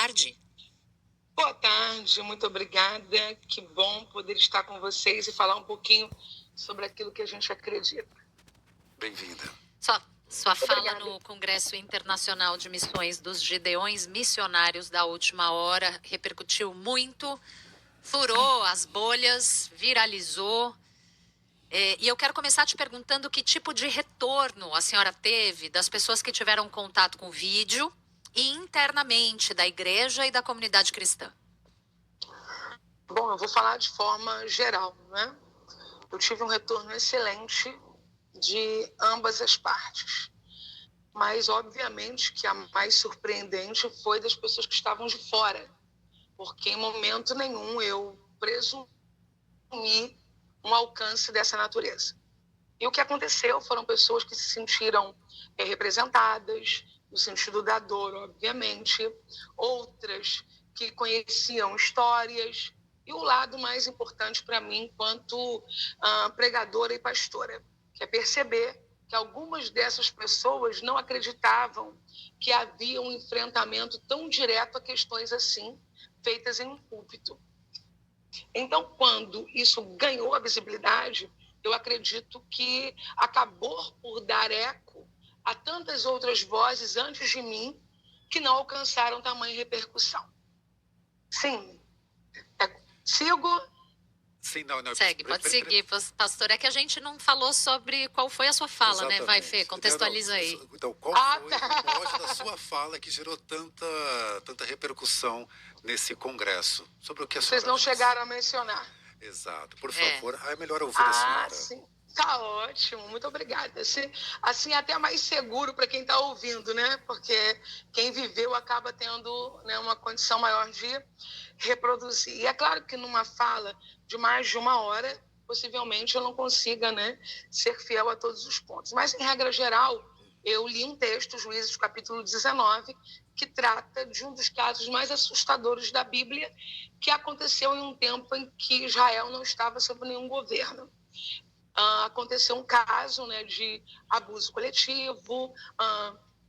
tarde. Boa tarde, muito obrigada. Que bom poder estar com vocês e falar um pouquinho sobre aquilo que a gente acredita. Bem-vinda. Sua fala no Congresso Internacional de Missões dos Gideões Missionários da última hora repercutiu muito, furou as bolhas, viralizou. E eu quero começar te perguntando que tipo de retorno a senhora teve das pessoas que tiveram contato com o vídeo e internamente da igreja e da comunidade cristã. Bom, eu vou falar de forma geral, né? Eu tive um retorno excelente de ambas as partes. Mas, obviamente, que a mais surpreendente foi das pessoas que estavam de fora, porque em momento nenhum eu presumi um alcance dessa natureza. E o que aconteceu foram pessoas que se sentiram representadas, no sentido da dor, obviamente, outras que conheciam histórias, e o lado mais importante para mim, enquanto pregadora e pastora, que é perceber que algumas dessas pessoas não acreditavam que havia um enfrentamento tão direto a questões assim, feitas em um púlpito. Então, quando isso ganhou a visibilidade, eu acredito que acabou por dar eco a tantas outras vozes antes de mim que não alcançaram tamanha repercussão. Sim. Sigo? Sim, não. Segue, pode seguir, pastor. É que a gente não falou sobre qual foi a sua fala, Exatamente. Né? Vai, Fê, contextualiza aí. Então, qual foi o mote da sua fala que gerou tanta repercussão nesse congresso? Sobre o que a senhora Vocês não disse? chegaram a mencionar. Exato. Por favor, é melhor ouvir a senhora. Sim. Tá ótimo, muito obrigada. Assim, até mais seguro para quem está ouvindo, né? Porque quem viveu acaba tendo, né, uma condição maior de reproduzir. E é claro que numa fala de mais de uma hora, possivelmente eu não consiga, né, ser fiel a todos os pontos. Mas, em regra geral, eu li um texto, Juízes, capítulo 19, que trata de um dos casos mais assustadores da Bíblia, que aconteceu em um tempo em que Israel não estava sob nenhum governo. Aconteceu um caso, né, de abuso coletivo,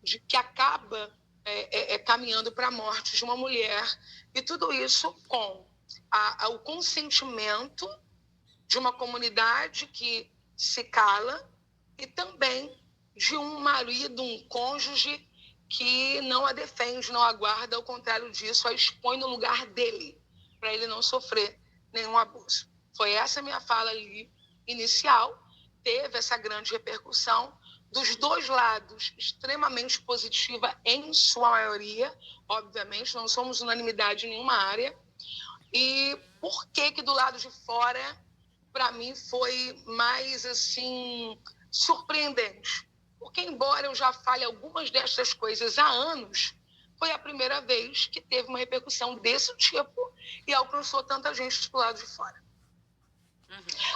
de que acaba caminhando para a morte de uma mulher, e tudo isso com o consentimento de uma comunidade que se cala e também de um marido, um cônjuge que não a defende, não a guarda, ao contrário disso, a expõe no lugar dele, para ele não sofrer nenhum abuso. Foi essa minha fala ali inicial, teve essa grande repercussão dos dois lados, extremamente positiva em sua maioria, obviamente, não somos unanimidade em nenhuma área. E por que do lado de fora, para mim, foi mais, assim, surpreendente? Porque, embora eu já fale algumas dessas coisas há anos, foi a primeira vez que teve uma repercussão desse tipo e alcançou tanta gente do lado de fora.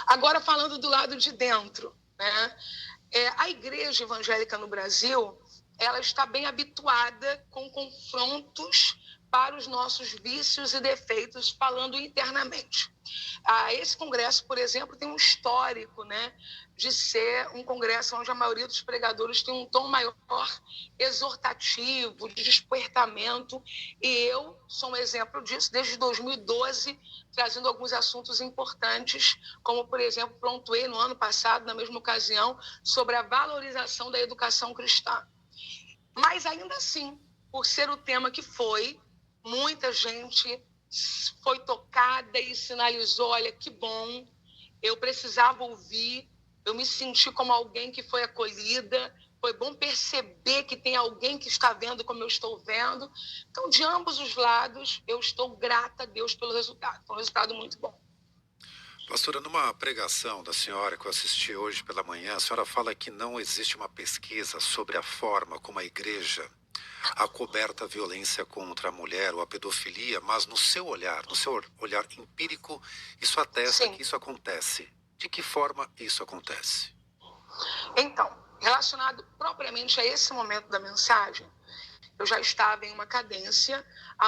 Agora, falando do lado de dentro, né? A igreja evangélica no Brasil, ela está bem habituada com confrontos para os nossos vícios e defeitos, falando internamente. Esse congresso, por exemplo, tem um histórico, né, de ser um congresso onde a maioria dos pregadores tem um tom maior exortativo, de despertamento, e eu sou um exemplo disso desde 2012, trazendo alguns assuntos importantes, como, por exemplo, pontuei no ano passado, na mesma ocasião, sobre a valorização da educação cristã. Mas, ainda assim, por ser o tema que foi, muita gente foi tocada e sinalizou, olha, que bom, eu precisava ouvir, eu me senti como alguém que foi acolhida, foi bom perceber que tem alguém que está vendo como eu estou vendo. Então, de ambos os lados, eu estou grata a Deus pelo resultado. Foi um resultado muito bom. Pastora, numa pregação da senhora que eu assisti hoje pela manhã, a senhora fala que não existe uma pesquisa sobre a forma como a igreja acoberta a violência contra a mulher ou a pedofilia, mas no seu olhar empírico, isso atesta que isso acontece. De que forma isso acontece? Então, relacionado propriamente a esse momento da mensagem, eu já estava em uma cadência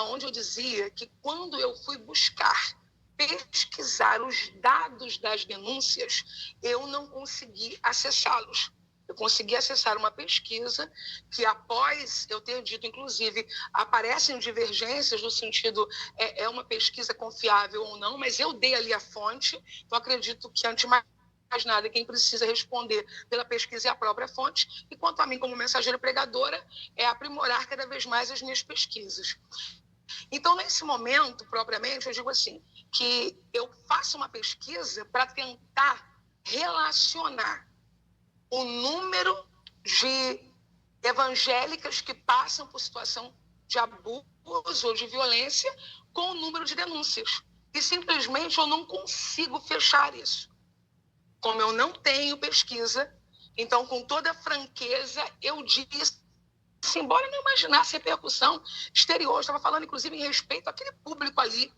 onde eu dizia que quando eu fui buscar pesquisar os dados das denúncias, eu não consegui acessá-los. Eu consegui acessar uma pesquisa que, após eu ter dito, inclusive, aparecem divergências no sentido, é uma pesquisa confiável ou não, mas eu dei ali a fonte, então acredito que, antes de mais nada, quem precisa responder pela pesquisa é a própria fonte, e quanto a mim, como mensageira pregadora, é aprimorar cada vez mais as minhas pesquisas. Então, nesse momento, propriamente, eu digo assim, que eu faço uma pesquisa para tentar relacionar o número de evangélicas que passam por situação de abuso ou de violência com o número de denúncias. E simplesmente eu não consigo fechar isso. Como eu não tenho pesquisa, então, com toda franqueza, eu disse, embora não imaginasse repercussão exterior, eu estava falando, inclusive, em respeito àquele público ali,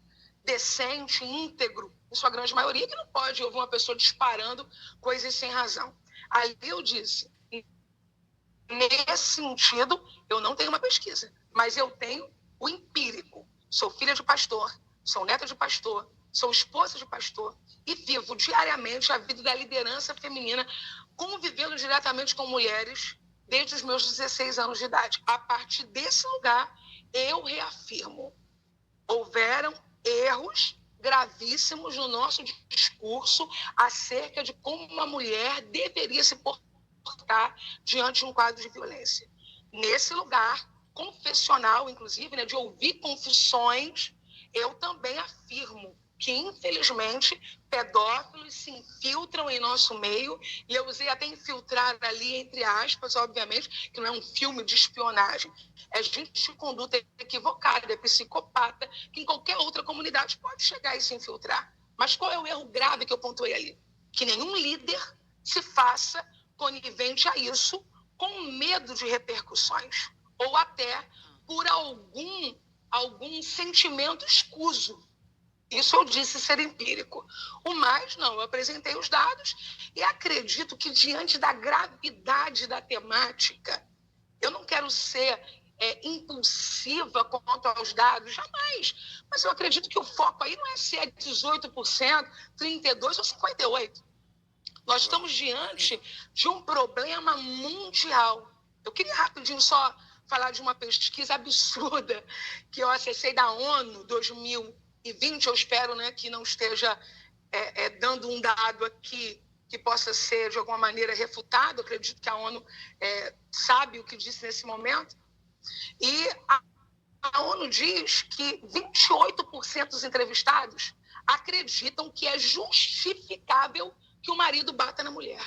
decente, íntegro, em sua grande maioria, que não pode ouvir uma pessoa disparando coisas sem razão. Ali eu disse, nesse sentido, eu não tenho uma pesquisa, mas eu tenho o empírico. Sou filha de pastor, sou neta de pastor, sou esposa de pastor e vivo diariamente a vida da liderança feminina, convivendo diretamente com mulheres desde os meus 16 anos de idade. A partir desse lugar, eu reafirmo, houveram erros gravíssimos no nosso discurso acerca de como uma mulher deveria se portar diante de um quadro de violência. Nesse lugar confessional, inclusive, né, de ouvir confissões, eu também afirmo que, infelizmente, pedófilos se infiltram em nosso meio, e eu usei até infiltrar ali, entre aspas, obviamente, que não é um filme de espionagem, é gente de conduta equivocada, é psicopata, que em qualquer outra comunidade pode chegar e se infiltrar. Mas qual é o erro grave que eu pontuei ali? Que nenhum líder se faça conivente a isso, com medo de repercussões, ou até por algum sentimento escuso. Isso eu disse ser empírico. O mais, não, eu apresentei os dados e acredito que, diante da gravidade da temática, eu não quero ser impulsiva quanto aos dados, jamais. Mas eu acredito que o foco aí não é se é 18%, 32% ou 58%. Nós estamos diante de um problema mundial. Eu queria rapidinho só falar de uma pesquisa absurda que eu acessei da ONU, 2020, eu espero, né, que não esteja dando um dado aqui que possa ser, de alguma maneira, refutado. Eu acredito que a ONU sabe o que disse nesse momento. E a ONU diz que 28% dos entrevistados acreditam que é justificável que o marido bata na mulher.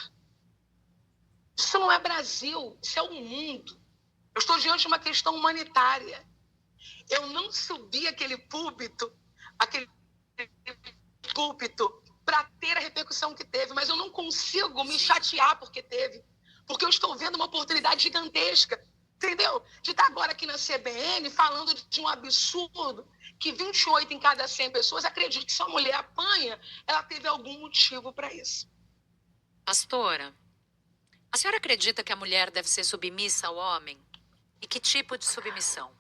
Isso não é Brasil, isso é o mundo. Eu estou diante de uma questão humanitária. Eu não subi aquele púlpito para ter a repercussão que teve, mas eu não consigo me chatear porque teve, porque eu estou vendo uma oportunidade gigantesca, entendeu? De estar agora aqui na CBN falando de um absurdo, que 28 em cada 100 pessoas acreditam que se a mulher apanha, ela teve algum motivo para isso. Pastora, a senhora acredita que a mulher deve ser submissa ao homem? E que tipo de submissão?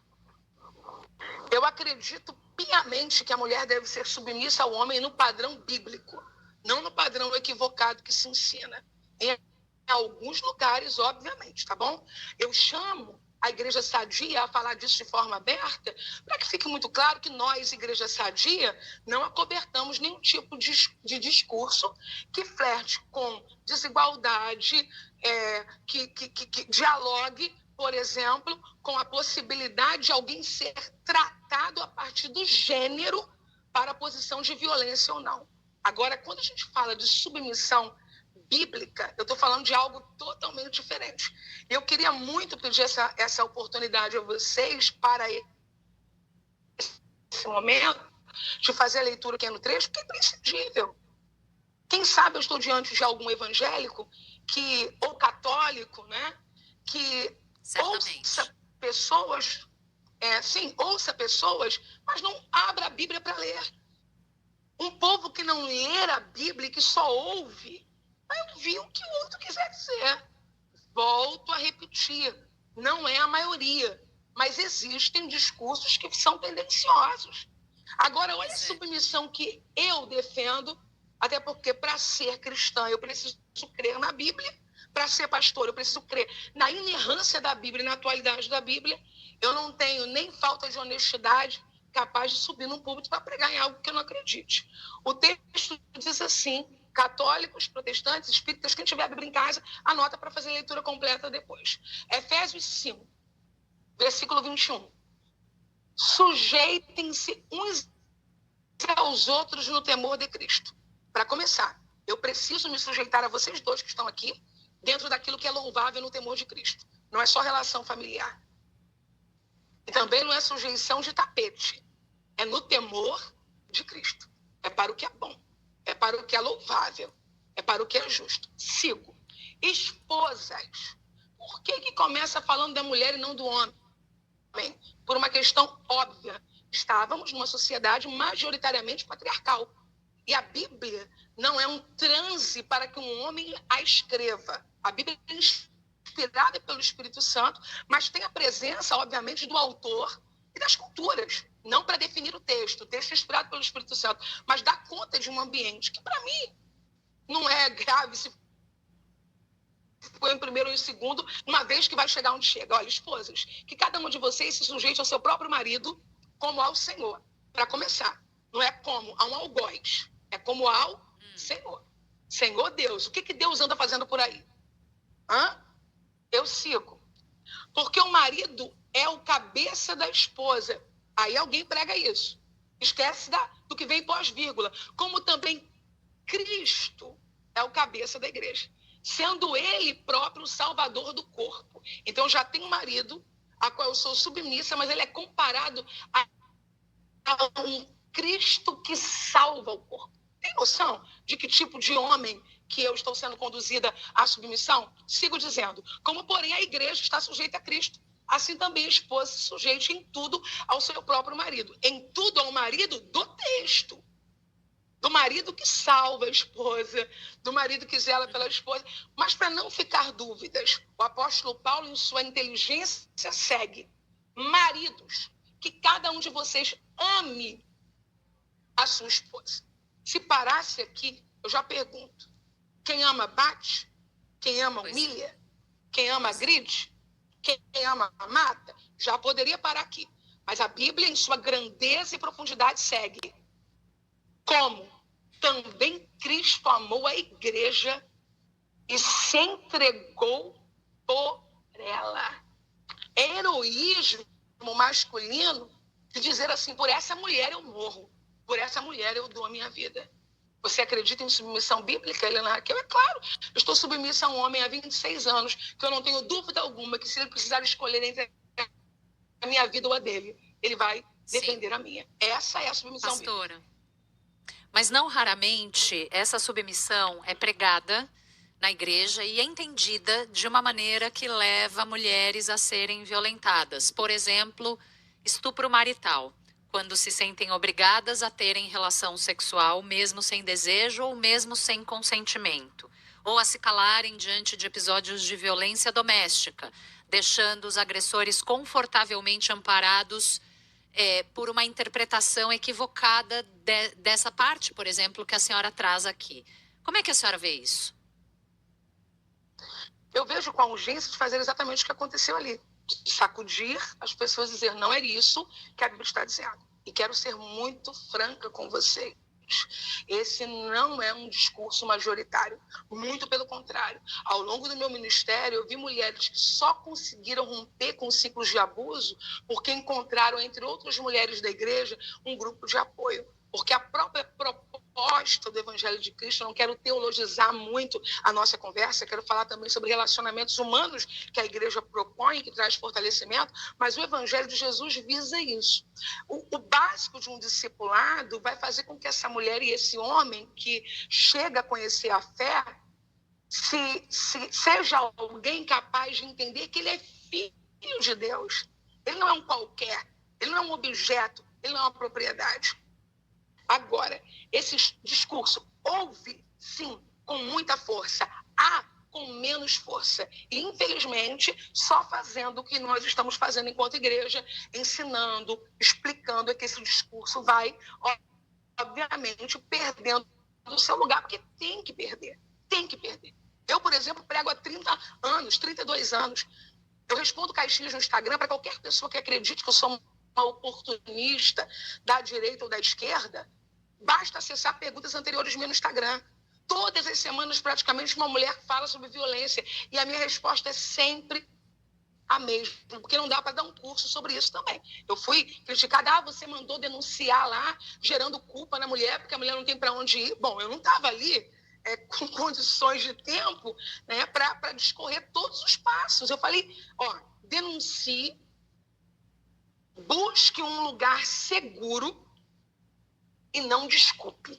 Eu acredito piamente que a mulher deve ser submissa ao homem no padrão bíblico, não no padrão equivocado que se ensina. Em alguns lugares, obviamente, tá bom? Eu chamo a Igreja Sadia a falar disso de forma aberta, para que fique muito claro que nós, Igreja Sadia, não acobertamos nenhum tipo de discurso que flerte com desigualdade, que dialogue, por exemplo, com a possibilidade de alguém ser tratado a partir do gênero para a posição de violência ou não. Agora, quando a gente fala de submissão bíblica, eu estou falando de algo totalmente diferente. E eu queria muito pedir essa oportunidade a vocês para esse momento de fazer a leitura aqui no trecho, que é imprescindível. Quem sabe eu estou diante de algum evangélico ou católico, né, que ouça pessoas, ouça pessoas, mas não abra a Bíblia para ler. Um povo que não lê a Bíblia, que só ouve, vai ouvir o que o outro quiser dizer. Volto a repetir, não é a maioria, mas existem discursos que são tendenciosos. Agora, olha a submissão que eu defendo, até porque, para ser cristã, eu preciso crer na Bíblia, para ser pastor, eu preciso crer na inerrância da Bíblia e na atualidade da Bíblia. Eu não tenho nem falta de honestidade capaz de subir num púlpito para pregar em algo que eu não acredite. O texto diz assim, católicos, protestantes, espíritas, quem tiver a Bíblia em casa, anota para fazer a leitura completa depois. Efésios 5, versículo 21. Sujeitem-se uns aos outros no temor de Cristo. Para começar, eu preciso me sujeitar a vocês dois que estão aqui, dentro daquilo que é louvável no temor de Cristo. Não é só relação familiar. E também não é sujeição de tapete. É no temor de Cristo. É para o que é bom. É para o que é louvável. É para o que é justo. Sigo. Esposas. Por que começa falando da mulher e não do homem? Por uma questão óbvia. Estávamos numa sociedade majoritariamente patriarcal. E a Bíblia não é um transe para que um homem a escreva. A Bíblia é inspirada pelo Espírito Santo, mas tem a presença, obviamente, do autor e das culturas. Não para definir o texto é inspirado pelo Espírito Santo, mas dá conta de um ambiente que, para mim, não é grave se foi em primeiro ou em segundo, uma vez que vai chegar onde chega. Olha, esposas, que cada um de vocês se sujeite ao seu próprio marido como ao Senhor. Para começar, não é como a um algoz, é como ao Senhor. Senhor Deus, o que Deus anda fazendo por aí? Eu sigo. Porque o marido é o cabeça da esposa. Aí alguém prega isso. Esquece do que vem pós-vírgula. Como também Cristo é o cabeça da igreja. Sendo ele próprio o salvador do corpo. Então já tem um marido a qual eu sou submissa, mas ele é comparado a um Cristo que salva o corpo. Tem noção de que tipo de homem que eu estou sendo conduzida à submissão? Sigo dizendo, como porém a igreja está sujeita a Cristo, assim também a esposa se sujeite em tudo ao seu próprio marido. Em tudo ao marido do texto. Do marido que salva a esposa, do marido que zela pela esposa. Mas para não ficar dúvidas, o apóstolo Paulo, em sua inteligência, segue. Maridos, que cada um de vocês ame a sua esposa. Se parasse aqui, eu já pergunto, quem ama bate? Quem ama humilha? Quem ama agride? Quem ama mata? Já poderia parar aqui. Mas a Bíblia, em sua grandeza e profundidade, segue. Como também Cristo amou a igreja e se entregou por ela. É heroísmo masculino de dizer assim, por essa mulher eu morro, por essa mulher eu dou a minha vida. Você acredita em submissão bíblica, Helena Raquel? É claro, eu estou submissa a um homem há 26 anos, que eu não tenho dúvida alguma que se ele precisar escolher entre a minha vida ou a dele, ele vai defender a minha. Essa é a submissão Pastora, bíblica. mas não raramente essa submissão é pregada na igreja e é entendida de uma maneira que leva mulheres a serem violentadas. Por exemplo, estupro marital, quando se sentem obrigadas a terem relação sexual, mesmo sem desejo ou mesmo sem consentimento. Ou a se calarem diante de episódios de violência doméstica, deixando os agressores confortavelmente amparados por uma interpretação equivocada dessa parte, por exemplo, que a senhora traz aqui. Como é que a senhora vê isso? Eu vejo com a urgência de fazer exatamente o que aconteceu ali. De sacudir as pessoas e dizer, não é isso que a Bíblia está dizendo. E quero ser muito franca com vocês. Esse não é um discurso majoritário. Muito pelo contrário. Ao longo do meu ministério, eu vi mulheres que só conseguiram romper com ciclos de abuso porque encontraram, entre outras mulheres da igreja, um grupo de apoio. Porque a própria proposta do Evangelho de Cristo, eu não quero teologizar muito a nossa conversa, quero falar também sobre relacionamentos humanos que a igreja propõe, que traz fortalecimento, mas o Evangelho de Jesus visa isso. O básico de um discipulado vai fazer com que essa mulher e esse homem que chega a conhecer a fé, seja alguém capaz de entender que ele é filho de Deus. Ele não é um qualquer, ele não é um objeto, ele não é uma propriedade. Agora, esse discurso houve, sim, com muita força, há com menos força. E, infelizmente, só fazendo o que nós estamos fazendo enquanto igreja, ensinando, explicando, é que esse discurso vai, obviamente, perdendo o seu lugar, porque tem que perder, tem que perder. Eu, por exemplo, prego há 30 anos, 32 anos. Eu respondo caixinhas no Instagram para qualquer pessoa que acredite que eu sou uma oportunista da direita ou da esquerda. Basta acessar perguntas anteriores minhas no Instagram. Todas as semanas, praticamente, uma mulher fala sobre violência. E a minha resposta é sempre a mesma, porque não dá para dar um curso sobre isso também. Eu fui criticada, você mandou denunciar lá, gerando culpa na mulher, porque a mulher não tem para onde ir. Bom, eu não estava ali com condições de tempo, né, para discorrer todos os passos. Eu falei, denuncie, busque um lugar seguro e não desculpe.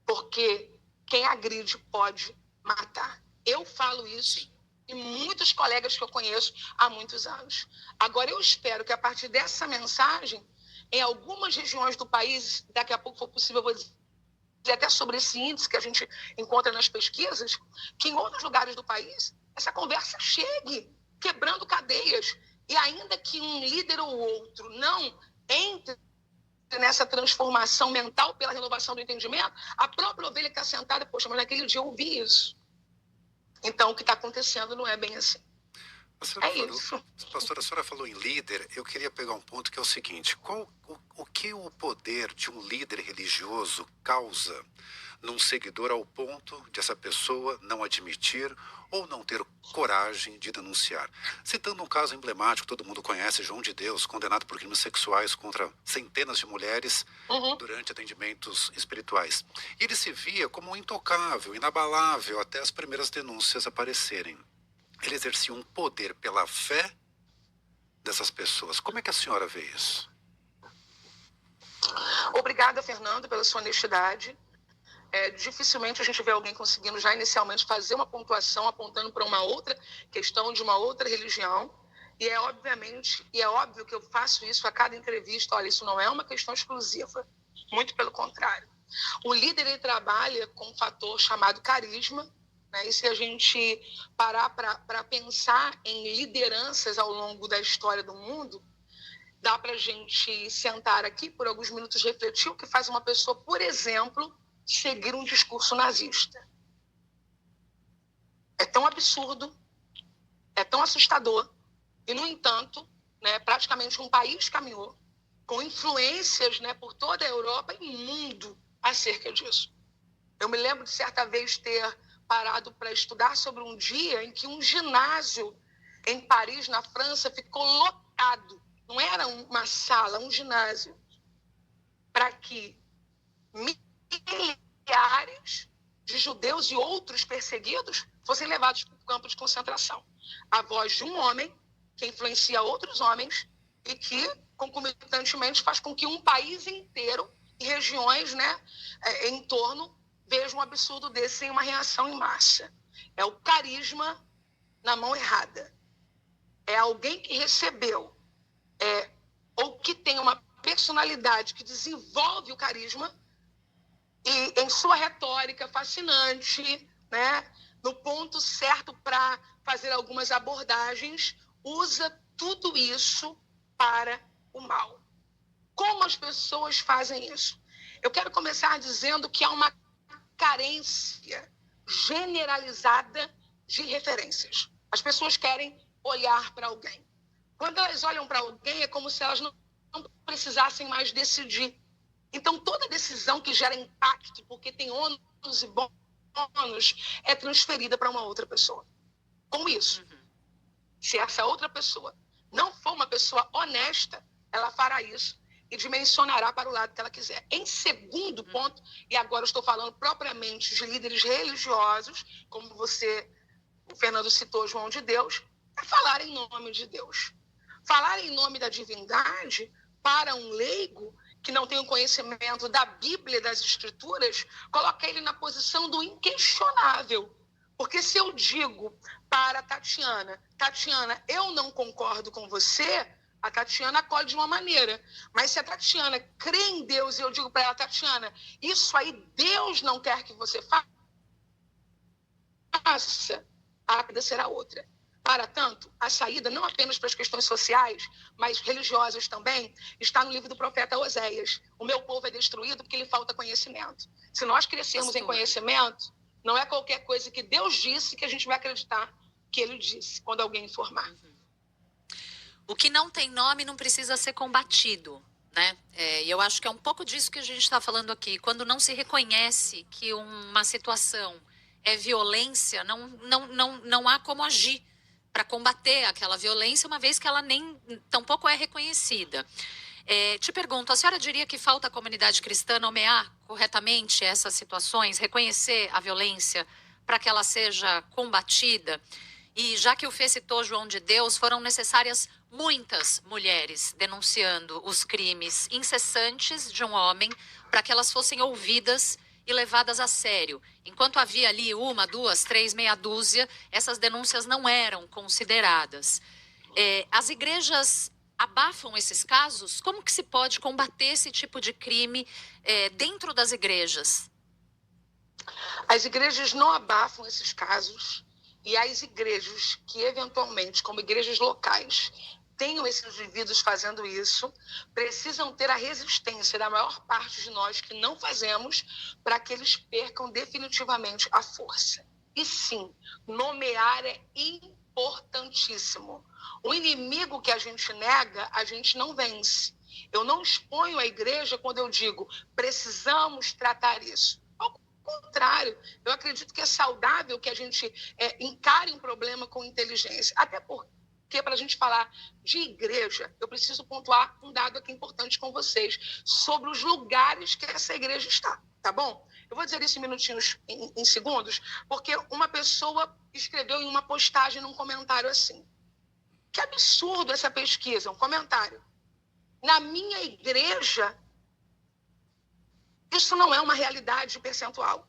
Porque quem agride pode matar. Eu falo isso e muitos colegas que eu conheço há muitos anos. Agora, eu espero que a partir dessa mensagem, em algumas regiões do país, daqui a pouco for possível, eu vou dizer até sobre esse índice que a gente encontra nas pesquisas, que em outros lugares do país, essa conversa chegue, quebrando cadeias. E ainda que um líder ou outro não entre nessa transformação mental pela renovação do entendimento, a própria ovelha que está sentada, poxa, mas naquele dia eu ouvi isso. Então, o que está acontecendo não é bem assim. Isso. Pastora, a senhora falou em líder, eu queria pegar um ponto que é o seguinte, o que o poder de um líder religioso causa num seguidor ao ponto de essa pessoa não admitir ou não ter coragem de denunciar? Citando um caso emblemático, todo mundo conhece, João de Deus, condenado por crimes sexuais contra centenas de mulheres durante atendimentos espirituais. E ele se via como intocável, inabalável, até as primeiras denúncias aparecerem. Ele exercia um poder pela fé dessas pessoas. Como é que a senhora vê isso? Obrigada, Fernando, pela sua honestidade. Dificilmente a gente vê alguém conseguindo já inicialmente fazer uma pontuação apontando para uma outra questão de uma outra religião. E é óbvio que eu faço isso a cada entrevista. Olha, isso não é uma questão exclusiva. Muito pelo contrário. O líder, ele trabalha com um fator chamado carisma, né? E se a gente parar para pensar em lideranças ao longo da história do mundo, dá para a gente sentar aqui por alguns minutos e refletir o que faz uma pessoa, por exemplo, seguir um discurso nazista. É tão absurdo, é tão assustador, e, no entanto, né, praticamente um país caminhou com influências, né, por toda a Europa e mundo acerca disso. Eu me lembro de certa vez ter parado para estudar sobre um dia em que um ginásio em Paris, na França, ficou lotado. Não era uma sala, um ginásio, para que milhares de judeus e outros perseguidos fossem levados para o campo de concentração. A voz de um homem que influencia outros homens e que, concomitantemente, faz com que um país inteiro e regiões, né, em torno vejam um absurdo desse sem uma reação em massa. É o carisma na mão errada. É alguém que recebeu ou que tem uma personalidade que desenvolve o carisma e, em sua retórica fascinante, né, no ponto certo para fazer algumas abordagens, usa tudo isso para o mal. Como as pessoas fazem isso? Eu quero começar dizendo que há uma carência generalizada de referências. As pessoas querem olhar para alguém. Quando elas olham para alguém, é como se elas não precisassem mais decidir. Então, toda decisão que gera impacto, porque tem ônus e bônus, é transferida para uma outra pessoa. Como isso? Se essa outra pessoa não for uma pessoa honesta, ela fará isso e dimensionará para o lado que ela quiser. Em segundo ponto, e agora eu estou falando propriamente de líderes religiosos, como o Fernando citou, João de Deus, é falar em nome de Deus. Falar em nome da divindade para um leigo que não tem o conhecimento da Bíblia e das Escrituras, coloca ele na posição do inquestionável. Porque se eu digo para a Tatiana, eu não concordo com você, a Tatiana acolhe de uma maneira. Mas se a Tatiana crê em Deus e eu digo para ela, Tatiana, isso aí Deus não quer que você faça, a vida será outra. Para tanto, a saída, não apenas para as questões sociais, mas religiosas também, está no livro do profeta Oséias. O meu povo é destruído porque lhe falta conhecimento. Se nós crescermos em conhecimento, Não é qualquer coisa que Deus disse que a gente vai acreditar que ele disse, quando alguém informar. O que não tem nome não precisa ser combatido, né? E eu acho que é um pouco disso que a gente está falando aqui. Quando não se reconhece que uma situação é violência, não há como agir para combater aquela violência, uma vez que ela nem tampouco é reconhecida. Te pergunto, a senhora diria que falta a comunidade cristã nomear corretamente essas situações, reconhecer a violência para que ela seja combatida? E já que o Fê citou João de Deus, foram necessárias muitas mulheres denunciando os crimes incessantes de um homem para que elas fossem ouvidas e levadas a sério. Enquanto havia ali 1, 2, 3, meia dúzia, essas denúncias não eram consideradas. As igrejas abafam esses casos? Como que se pode combater esse tipo de crime dentro das igrejas? As igrejas não abafam esses casos. E as igrejas que, eventualmente, como igrejas locais, tenham esses indivíduos fazendo isso, precisam ter a resistência da maior parte de nós que não fazemos para que eles percam definitivamente a força. E sim, nomear é importantíssimo. O inimigo que a gente nega, a gente não vence. Eu não exponho a igreja quando eu digo precisamos tratar isso. Ao contrário, eu acredito que é saudável que a gente encare um problema com inteligência. Até porque, para a gente falar de igreja, eu preciso pontuar um dado aqui importante com vocês sobre os lugares que essa igreja está, tá bom? Eu vou dizer isso em minutinhos, em segundos, porque uma pessoa escreveu em uma postagem, num comentário assim: que absurdo essa pesquisa, um comentário. Na minha igreja, isso não é uma realidade percentual.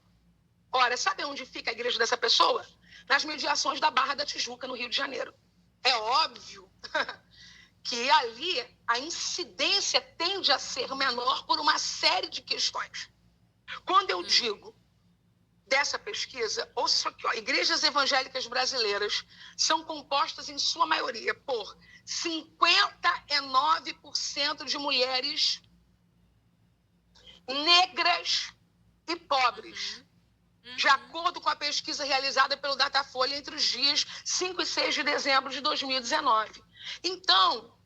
Ora, sabe onde fica a igreja dessa pessoa? Nas mediações da Barra da Tijuca, no Rio de Janeiro. É óbvio que ali a incidência tende a ser menor por uma série de questões. Quando eu digo dessa pesquisa, ouça aqui, igrejas evangélicas brasileiras são compostas, em sua maioria, por 59% de mulheres negras e pobres, de acordo com a pesquisa realizada pelo Datafolha entre os dias 5 e 6 de dezembro de 2019. Então,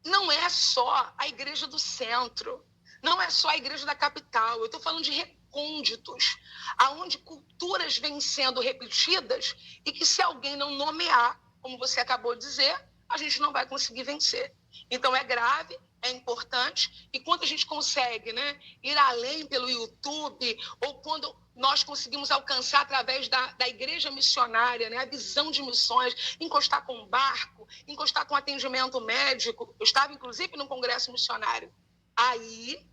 não é só a igreja do centro, não é só a igreja da capital, eu estou falando de recônditos, aonde culturas vêm sendo repetidas e que, se alguém não nomear, como você acabou de dizer, a gente não vai conseguir vencer. Então, é grave, é importante, e quando a gente consegue, né, ir além pelo YouTube, ou quando nós conseguimos alcançar através da igreja missionária, né, a visão de missões, encostar com um barco, encostar com atendimento médico, eu estava inclusive num congresso missionário, aí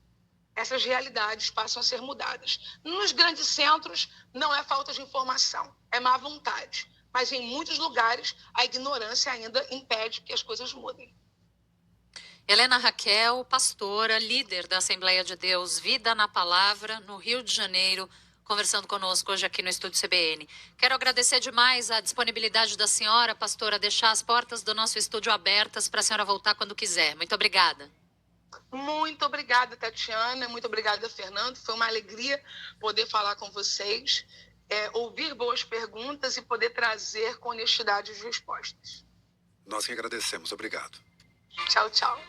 essas realidades passam a ser mudadas. Nos grandes centros não é falta de informação, é má vontade, mas em muitos lugares a ignorância ainda impede que as coisas mudem. Helena Raquel, pastora, líder da Assembleia de Deus Vida na Palavra, no Rio de Janeiro, conversando conosco hoje aqui no Estúdio CBN. Quero agradecer demais a disponibilidade da senhora, pastora, deixar as portas do nosso estúdio abertas para a senhora voltar quando quiser. Muito obrigada. Muito obrigada, Tatiana. Muito obrigada, Fernando. Foi uma alegria poder falar com vocês, ouvir boas perguntas e poder trazer com honestidade as respostas. Nós que agradecemos. Obrigado. Tchau, tchau.